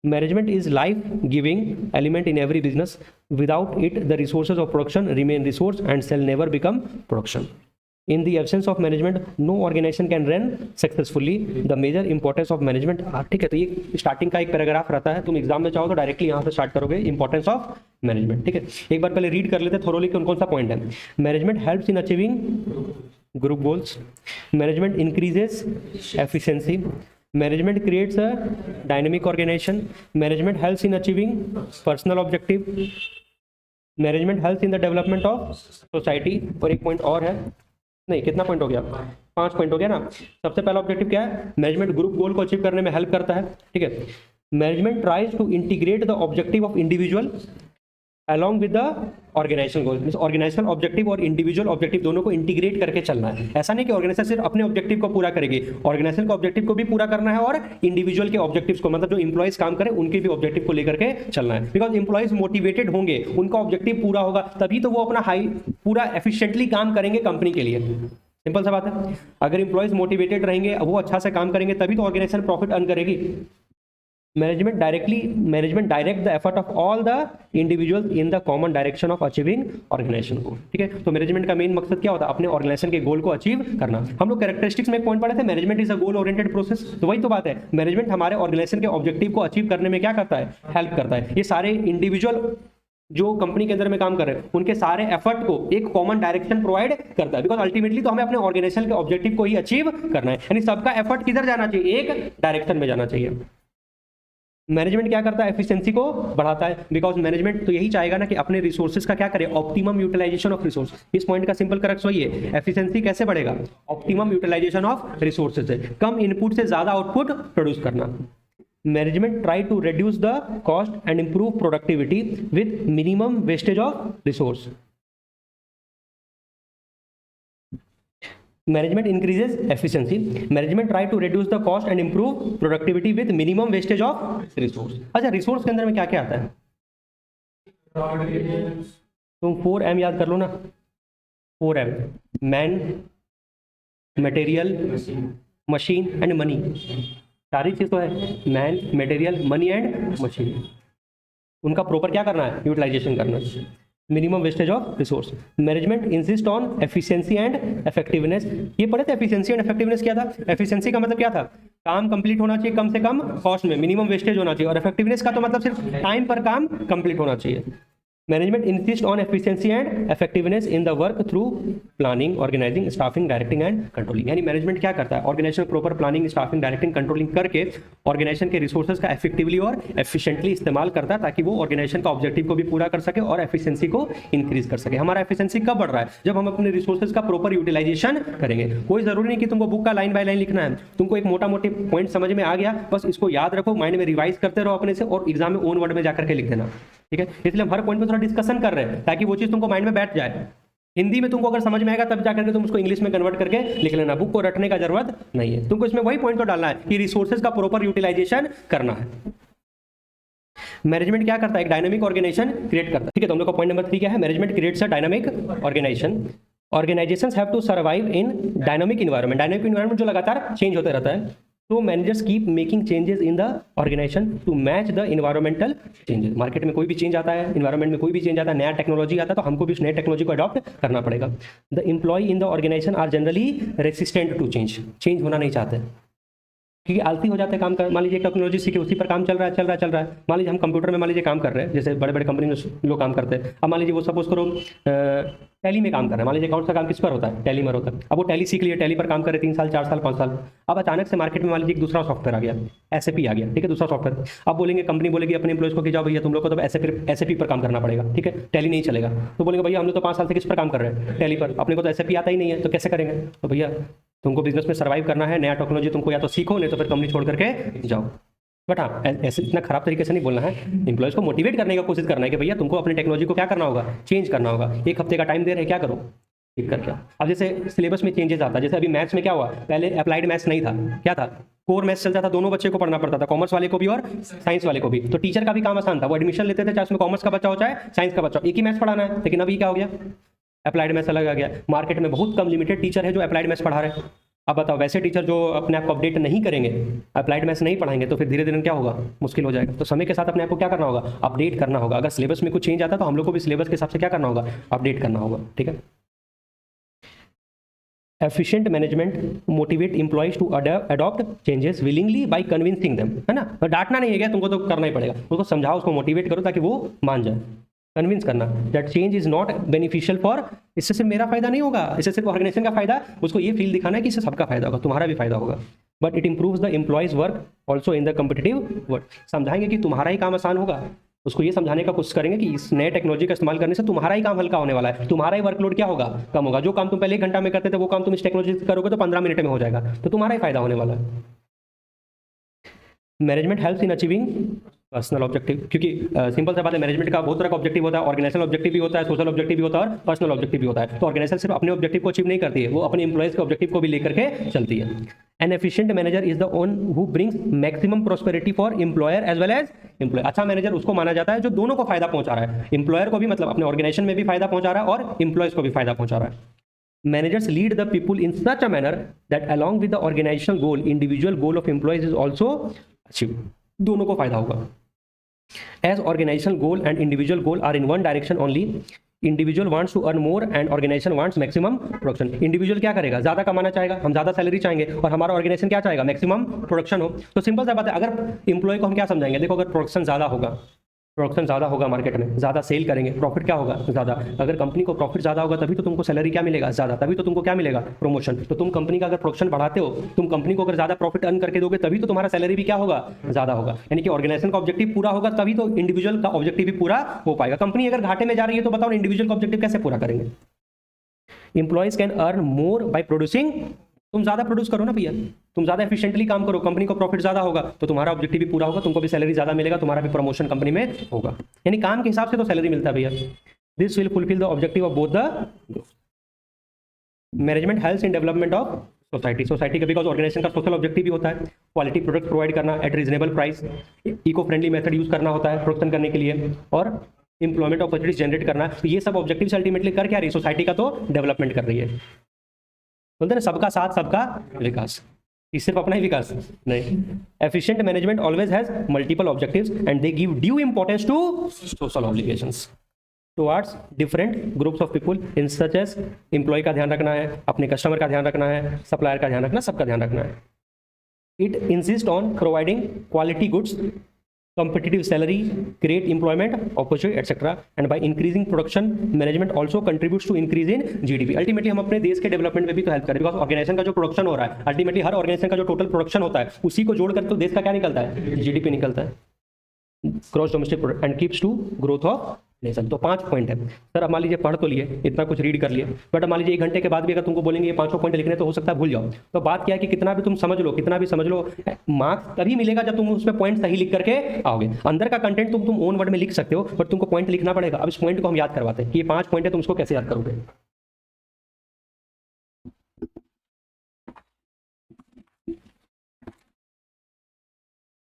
Management is life-giving element in every business. Without it, the resources of production remain resource and shall never become production. In the absence of management, no organization can run successfully. The major importance of management। ठीक है, तो ये starting का एक paragraph रहता है, तुम exam में चाहो तो डायरेक्टली यहाँ से स्टार्ट करोगे, इंपॉर्टेंस ऑफ मैनेजमेंट। ठीक है, एक बार पहले रीड कर लेते हैं थोरोली कौन कौन सा पॉइंट है। Management helps in achieving group goals, management increases efficiency, management creates a dynamic organization, management helps in achieving personal objective, management helps in the development of society। और एक पॉइंट और है, नहीं कितना पॉइंट हो गया, 5 पॉइंट हो गया ना। सबसे पहला ऑब्जेक्टिव क्या है, मैनेजमेंट ग्रुप गोल को अचीव करने में हेल्प करता है। ठीक है, management tries to integrate the objective of individual along with the organisational goal. Means organisational objective और इंडिविजुअल ऑब्जेक्टिव दोनों को इंटीग्रेट करके चलना है। ऐसा नहीं कि ऑर्गेनाइजेशन सिर्फ अपने ऑब्जेक्टिव को पूरा करेगी, ऑर्गेनाइजेशन के ऑब्जेक्टिव को भी पूरा करना है और इंडिविजुअल के ऑब्जेक्टिव्स को, मतलब जो इंप्लॉइज काम करें उनके भी ऑब्जेक्टिव को लेकर के चलना है। बिकॉज इंप्लॉइज मोटिवेटेड होंगे, उनका ऑब्जेक्टिव पूरा होगा, तभी तो वो अपना पूरा एफिशिएंटली काम करेंगे कंपनी के लिए। सिंपल सा बात है, अगर इंप्लॉइज मोटिवेटेड रहेंगे, वो अच्छा से काम करेंगे, तभी तो ऑर्गेनाइजेशन प्रॉफिट अर्न करेगी। Management direct the effort of all the individuals in the common direction of achieving organisation goal. ठीक है, तो मैनेजमेंट का मेन मकसद क्या होता है? अपने ऑर्गेनाइजेशन के गोल को अचीव करना। हम लोग कैरेक्टरिस्टिक्स में एक पॉइंट पढ़े थे, management is a goal oriented process. तो वही तो बात है, मैनेजमेंट हमारे ऑर्गेनाइजेशन के ऑब्जेक्टिव को अचीव करने में क्या करता है? हेल्प करता है। ये सारे इंडिविजुअल जो कंपनी के अंदर में काम कर रहे हैं उनके सारे एफर्ट को एक कॉमन डायरेक्शन प्रोवाइड करता है, बिकॉज अल्टीमेटली तो हमें अपने ऑर्गेनाइजेशन के ऑब्जेक्टिव को ही अचीव करना है, यानी सबका एफर्ट किधर जाना चाहिए? एक डायरेक्शन में जाना चाहिए। मैनेजमेंट क्या करता है? एफिशिएंसी को बढ़ाता है, बिकॉज मैनेजमेंट तो यही चाहेगा ना कि अपने रिसोर्सेज का क्या करे? Optimum utilisation of resource. इस पॉइंट का सिंपल करेक्ट वही है, एफिशिएंसी कैसे बढ़ेगा? ऑप्टिमम यूटिलाइजेशन ऑफ रिसोर्सेज है, कम इनपुट से ज्यादा आउटपुट प्रोड्यूस करना। Management try to reduce the cost and improve productivity with minimum wastage of resource. Management increases efficiency, management try to reduce the cost and improve productivity with minimum wastage of resource. अच्छा, resource के अंदर में क्या क्या आता है? तुम 4M याद कर लो ना, 4M, man, material, machine and money. सारी चीज तो है, man, material, money and machine. उनका प्रॉपर क्या करना है? यूटिलाइजेशन करना है, minimum wastage of resource. Management insist on efficiency and effectiveness. ये पढ़े थे, एफिशिएंसी एंड इफेक्टिवनेस क्या था? एफिशिएंसी का मतलब क्या था? काम कंप्लीट होना चाहिए कम से कम कॉस्ट में, मिनिमम वेस्टेज होना चाहिए। और इफेक्टिवनेस का तो मतलब सिर्फ टाइम पर काम कंप्लीट होना चाहिए। Management insist on efficiency and effectiveness in the work through planning, organising, staffing, directing and controlling. यानी मैनेजमेंट क्या करता है? Organisation proper planning, staffing, directing, controlling करके ऑर्गेनाइजेशन के रिसोर्सेज का इफेक्टिवली और एफिशिएंटली इस्तेमाल करता है, ताकि वो ऑर्गेनाइजेशन का ऑब्जेक्टिव को भी पूरा कर सके और एफिशिएंसी को इंक्रीज कर सके। हमारा एफिशिएंसी कब बढ़ रहा है? जब हम अपने रिसोर्सेज का प्रॉपर यूटिलाइजेशन करेंगे। कोई जरूरी नहीं कि तुमको बुक का लाइन बाय लाइन लिखना है, तुमको एक मोटा मोटे पॉइंट समझ में आ गया, बस इसको याद रखो, माइंड में रिवाइज करते रहो अपने से, और एग्जाम में ओन वर्ड में जाकर के लिख देना। ठीक है, इसलिए हम हर पॉइंट पे थोड़ा डिस्कशन कर रहे हैं ताकि वो चीज तुमको माइंड में बैठ जाए। हिंदी में तुमको अगर समझ में आएगा तब जाकर के तुम उसको इंग्लिश में कन्वर्ट करके लिख लेना, बुक को रटने का जरूरत नहीं है। तुमको इसमें वही पॉइंट तो डालना है कि रिसोर्सेज का प्रॉपर यूटिलाइजेशन करना है। मैनेजमेंट क्या करता है? एक डायनामिक ऑर्गेनाइजेशन क्रिएट करता है। ठीक है, तो हम लोग का पॉइंट नंबर 3 क्या है? Management creates a dynamic organisation. Organisations have to survive in dynamic environment. Dynamic environment जो लगातार चेंज होता रहता है, तो managers keep making changes in the organisation to match the environmental changes. Market में कोई भी चेंज आता है, इन्वायरमेंट में कोई भी चेंज आता है, नया टेक्नोलॉजी आता है, तो हमको भी उस नए टेक्नोलॉजी को अडॉप्ट करना पड़ेगा। The employee in the organisation are generally resistant to change. Change होना नहीं चाहते क्योंकि आलसी हो जाते हैं काम कर। मान लीजिए टेक्नोलॉजी सीखे, उसी पर काम चल रहा है। मान लीजिए हम कंप्यूटर में मान लीजिए काम कर रहे हैं, जैसे बड़े बड़े कंपनी में लोग काम करते हैं। अब मान लीजिए वो सपोज करो टैली में काम कर रहे हैं, मान लीजिए अकाउंट का काम किस पर होता है? टैली में होता है। अब वो टैली सीख लिए, टैली पर काम करे 3 साल, 4 साल, 5 साल। अब अचानक से मार्केट में मान लीजिए एक दूसरा सॉफ्टवेयर आ गया, SAP आ गया। ठीक है, दूसरा सॉफ्टवेयर। अब बोलेंगे, कंपनी बोलेगी अपने एम्प्लॉइज को कि जाओ भैया तुम लोग को तो SAP पर काम करना पड़ेगा। ठीक है, टैली नहीं चलेगा। तो बोलेंगे भैया हम लोग तो 5 साल से किस पर काम कर रहे हैं? टैली पर। अपने को तो SAP आता ही नहीं है, तो कैसे करेंगे? तो भैया तुमको बिजनेस में सर्वाइव करना है, नया टेक्नोलॉजी तुमको या तो सीखो, नहीं तो फिर कंपनी छोड़ करके जाओ। बट हाँ, ऐसे इतना खराब तरीके से नहीं बोलना है, एम्प्लॉइज को मोटिवेट करने का कोशिश करना है कि भैया तुमको अपनी टेक्नोलॉजी को क्या करना होगा? चेंज करना होगा। 1 हफ्ते का टाइम दे रहे हैं, क्या करो? ठीक कर क्या? अब जैसे सिलेबस में चेंजेस आता है, जैसे अभी मैथ्स में क्या हुआ? पहले अप्लाइड मैथ्स नहीं था, क्या था? कोर मैथ्स चलता था, दोनों बच्चे को पढ़ना पड़ता था, कॉमर्स वाले को भी और साइंस वाले को भी। तो टीचर का भी काम आसान था, वो एडमिशन लेते थे, चाहे उसमें कॉमर्स का बच्चा हो चाहे साइंस का बच्चा हो, एक ही मैथ्स पढ़ाना है। लेकिन अभी क्या हो गया? अप्लाइड मैथ्स अलग आ गया। मार्केट में बहुत कम लिमिटेड टीचर है जो अप्लाइड मैथ्स पढ़ा रहे हैं। अब बताओ, वैसे टीचर जो अपने आप को अपडेट नहीं करेंगे, अप्लाइड मैथ्स नहीं पढ़ाएंगे, तो फिर धीरे धीरे क्या होगा? मुश्किल हो जाएगा। तो समय के साथ अपने आप को क्या करना होगा? अपडेट करना होगा। अगर सिलेबस में कुछ चेंज आता है तो हम लोग को भी सिलेबस के हिसाब से क्या करना होगा? अपडेट करना होगा। ठीक है। Efficient management motivate employees to adopt changes willingly by convincing them, है ना? तो डांटना नहीं है क्या, तुमको तो करना ही पड़ेगा। उसको समझाओ, उसको मोटिवेट करो ताकि वो मान जाए। कन्विंस करना that change is not beneficial for, इससे सिर्फ मेरा फायदा नहीं होगा, इससे सिर्फ ऑर्गेनाइजेशन का फायदा, उसको ये फील दिखाना है कि इससे सबका फायदा होगा, तुम्हारा भी फायदा होगा। But it improves the employees work also in the competitive world. समझाएंगे कि तुम्हारा ही काम आसान होगा, उसको ये समझाने का कोशिश करेंगे कि इस नए टेक्नोलॉजी का इस्तेमाल करने से तुम्हारा ही काम हल्का होने वाला है, तुम्हारा ही वर्कलोड क्या होगा? कम होगा। जो काम तुम पहले 1 घंटा में करते थे वो काम तुम इस टेक्नोलॉजी से करोगे तो 15 मिनट में हो जाएगा, तो तुम्हारा ही फायदा होने वाला है। Management helps in achieving personal objective, क्योंकि सिंपल सा बात है, मैनेजमेंट का बहुत तरह का ऑब्जेक्टिव होता है, ऑर्गेनाइजेशनल ऑब्जेक्टिव भी होता है, सोशल ऑब्जेक्टिव भी होता है और पर्सनल ऑब्जेक्टिव भी होता है। तो ऑर्गेनाइजेशन सिर्फ अपने ऑब्जेक्टिव को अचीव नहीं करती है, वो अपने एम्प्लॉइज के ऑब्जेक्टिव को भी लेकर के चलती है। An efficient manager is the one who brings maximum prosperity for employer as well as employee. अच्छा मैनेजर उसको माना जाता है जो दोनों को फायदा पहुंचा रहा है, एम्प्लॉयर को भी, मतलब अपने ऑर्गेनाइजेशन में भी फायदा पहुंचा रहा है और एम्प्लॉयज को भी फायदा पहुंचा रहा है। Managers lead the people in such a manner that along with the organizational goal, individual goal of employees is also achieved. दोनों को फायदा होगा। As organisational goal and individual goal are in one direction only, individual wants to earn more and organisation wants maximum production. Individual क्या करेगा, ज्यादा कमाना चाहेगा, हम ज्यादा सैलरी चाहेंगे, और हमारा ऑर्गेनाइजेशन क्या चाहेगा, मैक्सिमम प्रोडक्शन हो। तो सिंपल सा बात है, अगर इंप्लॉय को हम क्या समझाएंगे, देखो अगर प्रोडक्शन ज़्यादा होगा मार्केट में, ज़्यादा सेल करेंगे, प्रॉफिट क्या होगा, ज़्यादा। अगर कंपनी को प्रॉफिट ज़्यादा होगा तभी तो तुमको सैलरी क्या मिलेगा, ज़्यादा, तभी तो तुमको क्या मिलेगा, प्रमोशन। तो तुम कंपनी का अगर प्रोडक्शन बढ़ाते हो, तुम कंपनी को अगर ज़्यादा प्रॉफिट अर्न करके दोगे तभी तो तुम्हारा सैलरी भी क्या होगा, ज़्यादा होगा। यानी कि ऑर्गेनाइजेशन का ऑब्जेक्टिव पूरा होगा तभी तो इंडिविजुअल का ऑब्जेक्टिव भी पूरा हो पाएगा। कंपनी अगर घाटे में जा रही है तो बताओ इंडिविजुअल का ऑब्जेक्टिव कैसे पूरा करेंगे। Employees can earn more by producing, तुम ज्यादा प्रोड्यूस करो ना भैया, तुम ज्यादा एफिशिएंटली काम करो, कंपनी को प्रॉफिट ज्यादा होगा तो तुम्हारा ऑब्जेक्टिव भी पूरा होगा, तुमको भी सैलरी ज्यादा मिलेगा, तुम्हारा भी प्रमोशन कंपनी में होगा। यानी काम के हिसाब से तो सैलरी मिलता है भैया। This will fulfil the objective of both the management health in development of society का, बिकॉज ऑर्गेनाइजेशन का सोशल ऑब्जेक्टिव भी होता है क्वालिटी प्रोडक्ट प्रोवाइड करना at reasonable price, eco friendly method use करना होता है प्रोडक्शन करने के लिए, और इंप्लॉयमेंट अपॉर्चुनिटीज जनरेट करना। तो ये सब ऑब्जेक्टिव्स अल्टीमेटली कर क्या रही है, सोसाइटी का तो डेवलपमेंट कर रही है। बोलते हैं ना, सबका साथ सबका विकास, सिर्फ अपना ही विकास नहीं। Efficient management always has multiple objectives and they give due importance to social obligations towards different groups of people in such as employee का ध्यान रखना है, अपने कस्टमर का ध्यान रखना है, सप्लायर का ध्यान रखना, सबका ध्यान रखना है। It insist on providing quality goods, competitive salary, create employment opportunity etc. and by increasing production management also contributes to increase in GDP। Ultimately हम अपने देश के डेवलपमेंट में भी तो हेल्प करें, बिकॉज ऑर्गेनाइजेशन का जो प्रोडक्शन हो रहा है, अल्टीमेटली हर ऑर्गेनाइजेशन का जो टोटल प्रोडक्शन होता है उसी को जोड़कर तो देश का क्या निकलता है, GDP निकलता है, gross domestic product, and keeps to growth of nation. तो 5 पॉइंट है सर। अब मान लीजिए पढ़ तो लिए, इतना कुछ रीड कर लिए, बट मान लीजिए 1 घंटे के बाद भी अगर तुमको बोलेंगे ये 5 पॉइंट लिखने तो हो सकता है भूल जाओ। तो बात क्या है कि कितना भी तुम समझ लो, मार्क्स तभी मिलेगा जब तुम उसमें पॉइंट सही लिख करके आओगे। अंदर का कंटेंट तुम ओन वर्ड में लिख सकते हो, बट तुमको पॉइंट लिखना पड़ेगा। अब इस पॉइंट को हम याद करवाते हैं कि ये 5 पॉइंट है, तुम उसको कैसे याद करोगे।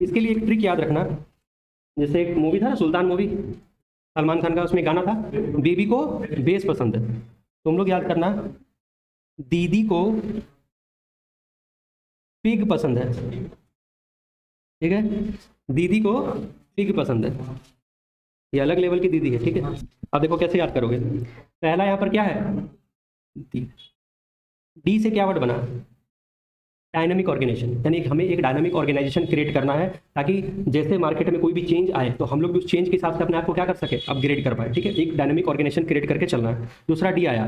इसके लिए एक ट्रिक याद रखना, जैसे एक मूवी था ना सुल्तान मूवी, सलमान खान का, उसमें गाना था बेबी को बेस पसंद है। तुम लोग याद करना, दीदी को पिग पसंद है, ठीक है, दीदी को पिग पसंद है, ये अलग लेवल की दीदी है, ठीक है। अब देखो कैसे याद करोगे। पहला यहाँ पर क्या है, डी से क्या वर्ड बना, डायनामिक ऑर्गेनाइजेशन, यानी हमें एक डायनामिक ऑर्गेनाइजेशन क्रिएट करना है ताकि जैसे मार्केट में कोई भी चेंज आए तो हम लोग भी उस चेंज के हिसाब से अपने आप को क्या कर सके, अपग्रेड कर पाए, ठीक है। एक डायनामिक ऑर्गेनाइजेशन क्रिएट करके चलना है। दूसरा डी आया,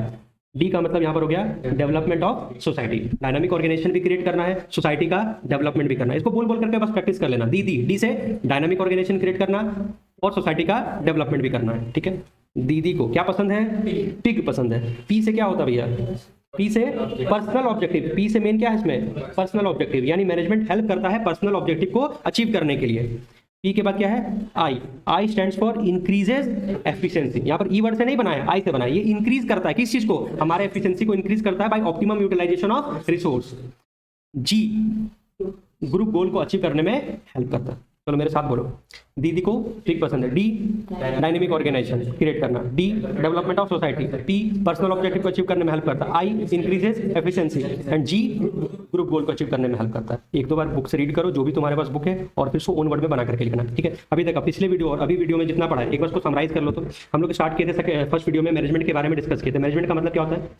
डी का मतलब यहाँ पर हो गया development of society. Dynamic organization भी क्रिएट करना है, सोसाइटी का डेवलपमेंट भी करना है। इसको बोल बोल करके बस प्रैक्टिस कर लेना। डी से डायनामिक ऑर्गेनाइजेशन क्रिएट करना और सोसाइटी का डेवलपमेंट भी करना है, ठीक है। दीदी को क्या पसंद है, पिग पसंद है। पी से क्या होता है भैया, पी से पर्सनल ऑब्जेक्टिव, पी से मेन क्या है इसमें, पर्सनल ऑब्जेक्टिव, यानी मैनेजमेंट हेल्प करता है पर्सनल ऑब्जेक्टिव को अचीव करने के लिए। पी के बाद क्या है, आई स्टैंड्स फॉर इंक्रीजेज एफिशिएंसी। यहाँ पर ई वर्ड से नहीं बनाया, आई से बनाया। ये इंक्रीज करता है किस चीज को, हमारे एफिशिएंसी को इंक्रीज करता है by optimum utilisation of resource. जी ग्रुप गोल को अचीव करने में हेल्प करता है। चलो मेरे साथ बोलो, दीदी को पिग पसंद है, डी डायनेमिक ऑर्गेनाइजेशन क्रिएट करना, D development of society, P personal objective को अचीव करने में हेल्प करता है, I increases efficiency, and G group goal को अचीव करने में हेल्प करता है। 1-2 बार बुक से रीड करो जो भी तुम्हारे पास बुक है, और फिर उसको ओन वर्ड में बना करके लिखना, ठीक है। अभी तक पिछले वीडियो और अभी वीडियो में जितना पढ़ा है एक बार उसको समराइज कर लो। तो हम लोग स्टार्ट किए थे फर्स्ट वीडियो में मैनेजमेंट के बारे में डिस्कस किए थे। मैनेजमेंट का मतलब क्या होता है,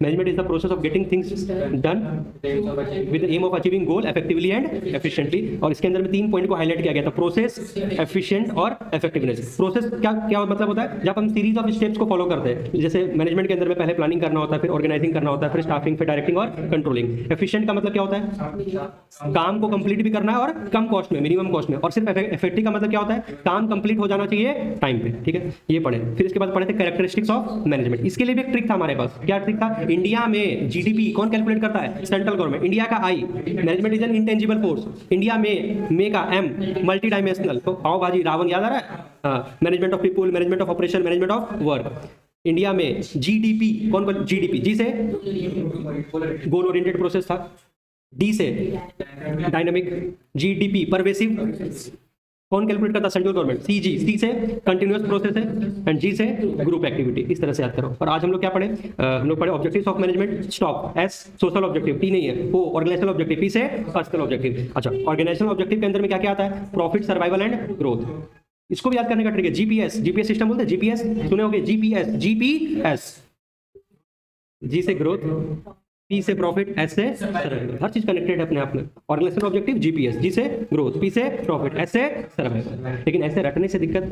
management is the process of getting things done with the aim of achieving goal effectively and efficiently. और इसके अंदर में 3 पॉइंट को हाईलाइट किया गया था, प्रोसेस, एफिशिएंट और इफेक्टिवनेस। प्रोसेस क्या मतलब होता है, जब हम सीरीज ऑफ स्टेप्स को फॉलो करते हैं। जैसे मैनेजमेंट के अंदर में पहले प्लानिंग करना होता है, फिर ऑर्गेनाइजिंग करना होता है, फिर स्टाफिंग, फिर डायरेक्टिंग और कंट्रोलिंग। एफिशिएंट का मतलब क्या होता है, काम को कंप्लीट भी करना है और कम कॉस्ट में, मिनिमम कॉस्ट में। और सिर्फ इफेक्टिव का मतलब क्या होता है, काम कंप्लीट हो जाना चाहिए टाइम पे, ठीक है। ये पढ़े। फिर इसके बाद पढ़े थे कैरेक्टरिस्टिक्स ऑफ मैनेजमेंट। इसके लिए भी एक ट्रिक था हमारे पास। क्या ट्रिक था, इंडिया में जीडीपी कौन कैलकुलेट करता है, सेंट्रल गवर्नमेंट। इंडिया का I, management is an intangible force. India में मे का एम, मल्टी डायमेंशनल। तो आओ बाजी रावण याद आ रहा है, management of people, management of operation, management of work. India में जीडीपी कौन, जीडीपी, जी से गोल ओरिएंटेड प्रोसेस था, डी से डायनामिक, जीडीपी परवेसिव, कौन कैलकुलेट करता है? Central government. CG, C से कंटिन्यूअस प्रोसेस है एंड G से ग्रुप एक्टिविटी। इस तरह से याद करो। और आज हम लोग क्या पढ़े? हम लोग पढ़े objectives of management. Stop. S social objective, T नहीं है। O ऑर्गेनाइजेशनल ऑब्जेक्टिव, P से पर्सनल ऑब्जेक्टिव। अच्छा, ऑर्गेनाइजेशनल ऑब्जेक्टिव के अंदर में क्या क्या आता है? Profit, survival and growth. इसको भी याद करने का ट्रिक है। जीपीएस सिस्टम बोलते हैं। जीपीएस सुने होंगे। जीपीएस, G से ग्रोथ, P से प्रॉफिट, S से सर्वाइवल। हर चीज कनेक्टेड है अपने आप में। ऑर्गेनाइजेशनल ऑब्जेक्टिव जीपीएस, G से ग्रोथ, P से प्रॉफिट, S से सर्वाइवल। लेकिन ऐसे रटने से दिक्कत,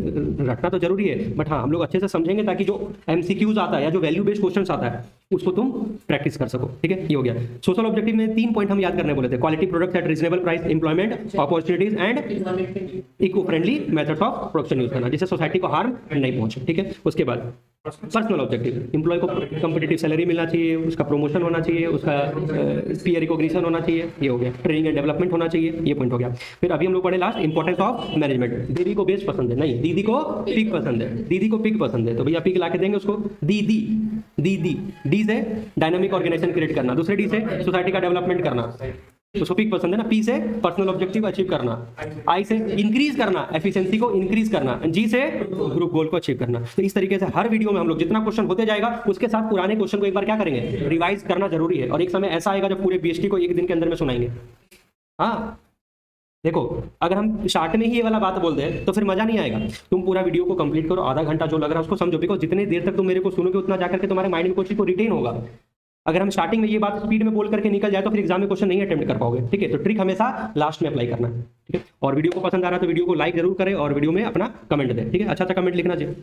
रटना तो जरूरी है बट हाँ हम लोग अच्छे से समझेंगे ताकि जो एमसीक्यूज आता है या जो वैल्यू बेस्ड क्वेश्चंस आता है उसको तुम प्रैक्टिस कर सको। ठीक है, ये हो गया। सोशल ऑब्जेक्टिव में 3 पॉइंट हम याद करने बोले थे। Quality products at reasonable price, employment opportunities and eco friendly methods of production use करना जिससे सोसाइटी को हार्म नहीं पहुंचे। ठीक है, उसके बाद पर्सनल ऑब्जेक्टिव, एम्प्लॉय को कंपटीटिव सैलरी मिलना चाहिए, उसका प्रमोशन होना चाहिए, उसका पीयर रिकॉग्निशन होना चाहिए, ये हो गया। ट्रेनिंग एंड डेवलपमेंट होना चाहिए, ये पॉइंट हो गया। फिर अभी हम लोग पढ़े लास्ट इंपॉर्टेंस ऑफ मैनेजमेंट। दीदी को बेस्ट पसंद है, नहीं दीदी को पिक पसंद है, दीदी को पिक पसंद है तो भैया पिक ला के देंगे उसको। दीदी, डी से डायनामिक ऑर्गेनाइजेशन क्रिएट करना, दूसरे डी से सोसाइटी का डेवलपमेंट करना, उसको पिक पसंद है ना। पी से पर्सनल ऑब्जेक्टिव अचीव करना, आई से इंक्रीज करना, एफिशिएंसी को इंक्रीज करना, जी से ग्रुप गोल को अचीव करना। तो इस तरीके से हर वीडियो में हम लोग जितना क्वेश्चन होते जाएगा उसके साथ पुराने क्वेश्चन को एक बार क्या करेंगे, रिवाइज करना जरूरी है। और एक समय ऐसा आएगा जब पूरे बीएसटी को एक दिन के अंदर में सुनाएंगे। हाँ देखो, अगर हम स्टार्ट में ही ये वाला बात बोल दें तो फिर मजा नहीं आएगा। तुम पूरा वीडियो को कंप्लीट करो, आधा घंटा जो लग रहा है उसको समझो, बिकॉज जितनी देर तक तुम मेरे को सुनोगे उतना जाकर के तुम्हारे माइंड में कुछ को रिटेन होगा। अगर हम स्टार्टिंग में ये बात स्पीड में बोल करके निकल जाए तो फिर एग्जाम में क्वेश्चन नहीं अटेम्प्ट कर पाओगे। ठीक है, तो ट्रिक हमेशा लास्ट में अप्लाई करना है। ठीक है, और वीडियो को पसंद आ रहा है तो वीडियो को लाइक जरूर करें और वीडियो में अपना कमेंट दें। ठीक है, अच्छा कमेंट लिखना चाहिए।